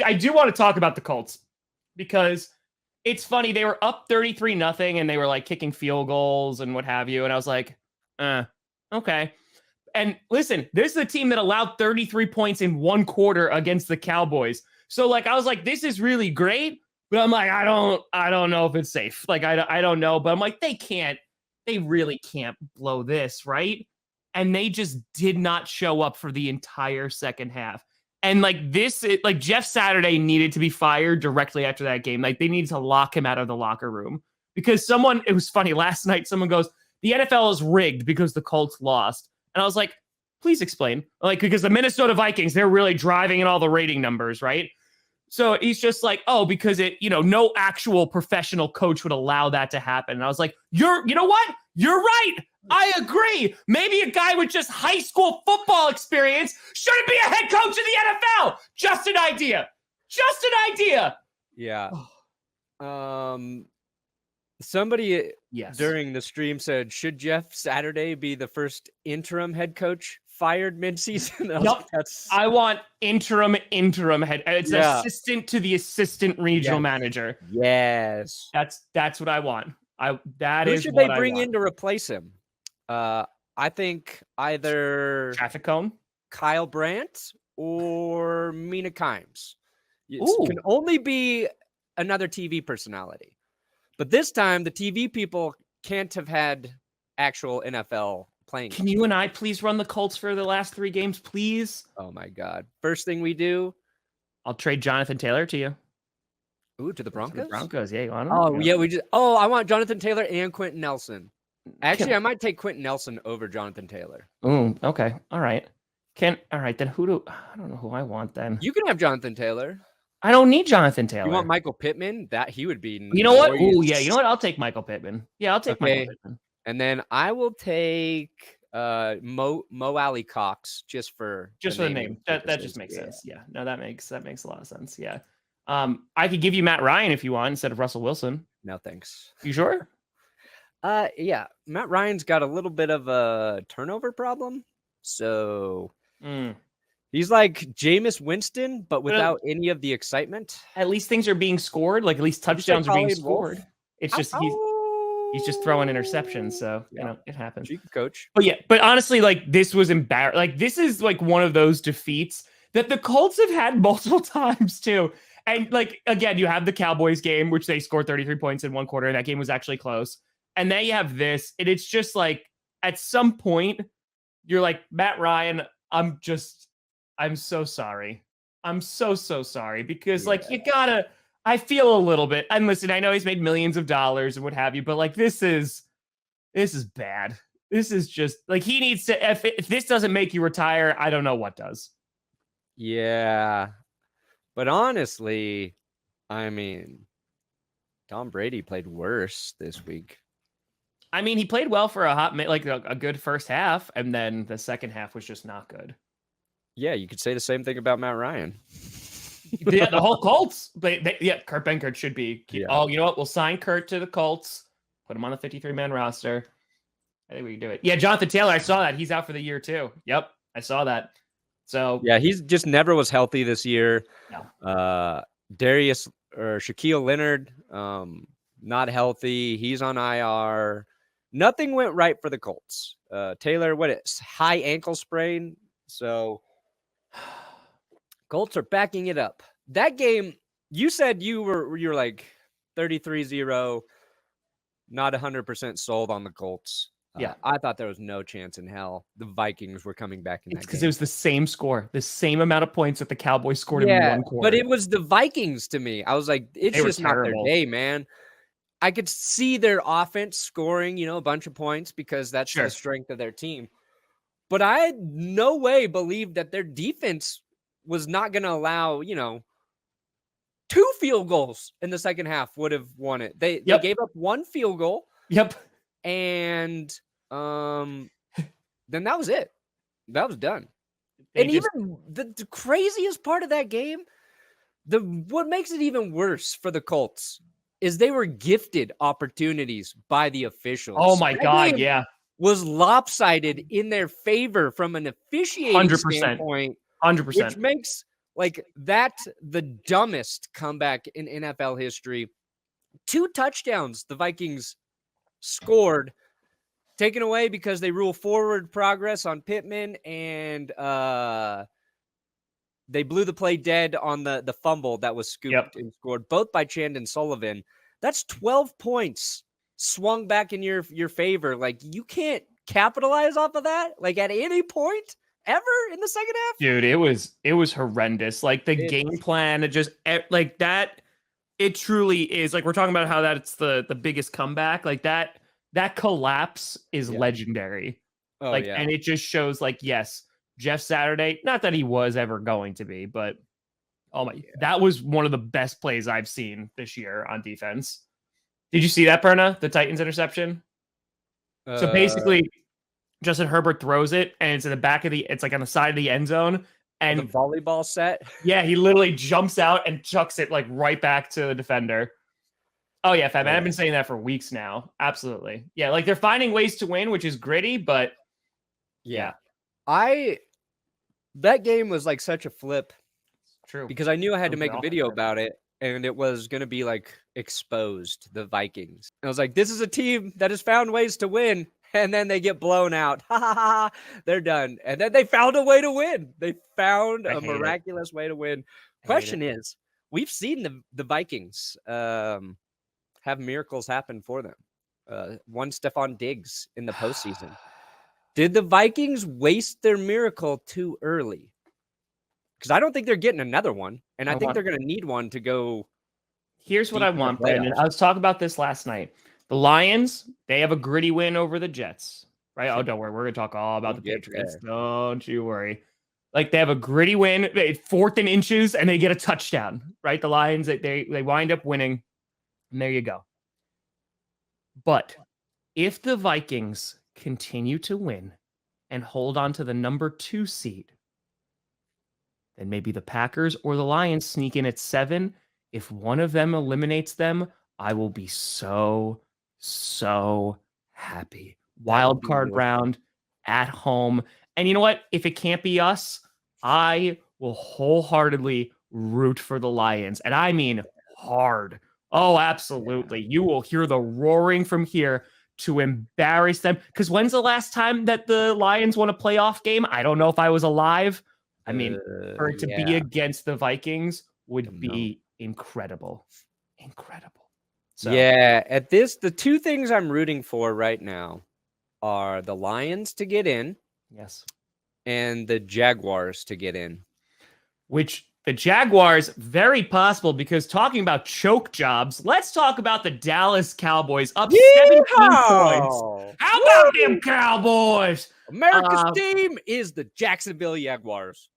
I do want to talk about the Colts because it's funny. They were up 33-0 and they were like kicking field goals and what have you. And I was like, okay. And listen, this is a team that allowed 33 points in one quarter against the Cowboys. So like, I was like, this is really great, but I'm like, I don't know if it's safe. Like, I don't know, but I'm like, they really can't blow this, right? And they just did not show up for the entire second half. And like like Jeff Saturday needed to be fired directly after that game. Like they needed to lock him out of the locker room because it was funny last night. Someone goes, the NFL is rigged because the Colts lost. And I was like, please explain. Like, because the Minnesota Vikings, they're really driving in all the rating numbers, right? So he's just like, oh, because no actual professional coach would allow that to happen. And I was like, you know what? You're right. I agree. Maybe a guy with just high school football experience shouldn't be a head coach in the NFL. Just an idea. Yeah. Somebody during the stream said, should Jeff Saturday be the first interim head coach fired midseason? I want interim head. It's assistant to the assistant regional manager. Yes. That's what I want. Who should they bring in to replace him? I think either Traffic Cone, Kyle Brandt, or Mina Kimes. It can only be another TV personality. But this time, the TV people can't have had actual NFL playing. Can you and I please run the Colts for the last 3 games, please? Oh, my God. First thing we do, I'll trade Jonathan Taylor to you. Ooh, to the Broncos? To the Broncos, yeah. You want him? Oh, yeah. I want Jonathan Taylor and Quentin Nelson. Actually, I might take Quentin Nelson over Jonathan Taylor. Oh, okay. All right. Then I don't know who I want then. You can have Jonathan Taylor. I don't need Jonathan Taylor. You want Michael Pittman? He would be. You know what? Oh, yeah. You know what? I'll take Michael Pittman. Yeah, I'll take Michael Pittman. And then I will take Mo Alley Cox just for the name. That just makes sense. Yeah. No, that makes a lot of sense. Yeah. I could give you Matt Ryan if you want instead of Russell Wilson. No, thanks. You sure? Yeah. Matt Ryan's got a little bit of a turnover problem. So he's like Jameis Winston, but without any of the excitement. At least things are being scored. Like at least touchdowns are being scored. Wolf. It's just he's just throwing interceptions. So it happens. Coach. But honestly, like this was embarrassing. Like this is like one of those defeats that the Colts have had multiple times too. And like again, you have the Cowboys game, which they scored 33 points in one quarter, and that game was actually close. And then you have this, and it's just like at some point you're like, Matt Ryan, I'm so sorry. I'm so sorry because like I feel a little bit, and listen, I know he's made millions of dollars and what have you, but like, this is bad. This is just like, he needs to, if this doesn't make you retire, I don't know what does. Yeah. But honestly, I mean, Tom Brady played worse this week. I mean, he played well for a good first half, and then the second half was just not good. Yeah, you could say the same thing about Matt Ryan. The whole Colts. But Kurt Benkert should be. Oh, you know what? We'll sign Kurt to the Colts. Put him on the 53-man roster. I think we can do it. Yeah, Jonathan Taylor, I saw that. He's out for the year too. Yep, I saw that. So yeah, he's just never was healthy this year. No. Shaquille Leonard, not healthy. He's on IR. Nothing went right for the Colts. Taylor, high ankle sprain. So Colts are backing it up. That game, you said you're like 33-0, not 100% sold on the Colts. Yeah, I thought there was no chance in hell the Vikings were coming back in that game. Because it was the same score, the same amount of points that the Cowboys scored in one quarter. But it was the Vikings to me. I was like, it's just not their day, man. I could see their offense scoring, a bunch of points because that's the strength of their team. But I had no way believed that their defense was not going to allow, 2 field goals in the second half would have won it. They gave up 1 field goal. Yep. And then that was it. That was done. Even the craziest part of that game, what makes it even worse for the Colts is they were gifted opportunities by the officials. Oh my God, yeah. Was lopsided in their favor from an officiating 100%. Standpoint. 100%. Which makes Like that's the dumbest comeback in NFL history. 2 touchdowns the Vikings scored, taken away because they rule forward progress on Pittman, and they blew the play dead on the fumble that was scooped and scored, both by Chandon Sullivan. That's 12 points swung back in your favor. Like, you can't capitalize off of that, like, at any point ever in the second half. Dude, it was horrendous. Like, the game plan, it just like that. It truly is. Like, we're talking about how that's the biggest comeback. Like, that collapse is legendary. Oh, like, and it just shows, like, yes, Jeff Saturday, not that he was ever going to be, but that was one of the best plays I've seen this year on defense. Did you see that, Perna? The Titans interception? So basically, Justin Herbert throws it, and it's in the back of it's like on the side of the end zone. And the volleyball set? Yeah, he literally jumps out and chucks it like right back to the defender. Oh, yeah, Fab. I've been saying that for weeks now. Absolutely. Yeah, like they're finding ways to win, which is gritty, but yeah. That game was like such a flip. True. Because I knew I had to make a video about it, and it was going to be like exposed, the Vikings. And I was like, this is a team that has found ways to win, and then they get blown out. Ha ha ha. They're done. And then they found a way to win. They found a miraculous way to win. Question is, we've seen the Vikings have miracles happen for them. One Stephon Diggs in the postseason. Did the Vikings waste their miracle too early? Because I don't think they're getting another one, and I think they're going to need one to go. Here's what I want, Brandon. I was talking about this last night. The Lions, they have a gritty win over the Jets, right? Oh, don't worry. We're going to talk all about the Patriots. Don't you worry. Like, they have a gritty win, 4th and inches, and they get a touchdown, right? The Lions, they wind up winning, and there you go. But if the Vikings continue to win and hold on to the number 2 seed, then maybe the Packers or the Lions sneak in at 7. If one of them eliminates them, I will be so happy. Wild card round at home. And you know what? If it can't be us, I will wholeheartedly root for the Lions. And I mean hard. Oh, absolutely. You will hear the roaring from here to embarrass them. Because when's the last time that the Lions won a playoff game? I don't know if I was alive. I mean, for it to be against the Vikings would be incredible. Incredible. So. Yeah, at this, the 2 things I'm rooting for right now are the Lions to get in. Yes. And the Jaguars to get in. Which the Jaguars, very possible, because talking about choke jobs, let's talk about the Dallas Cowboys up 17 points. How about them Cowboys? America's team is the Jacksonville Jaguars.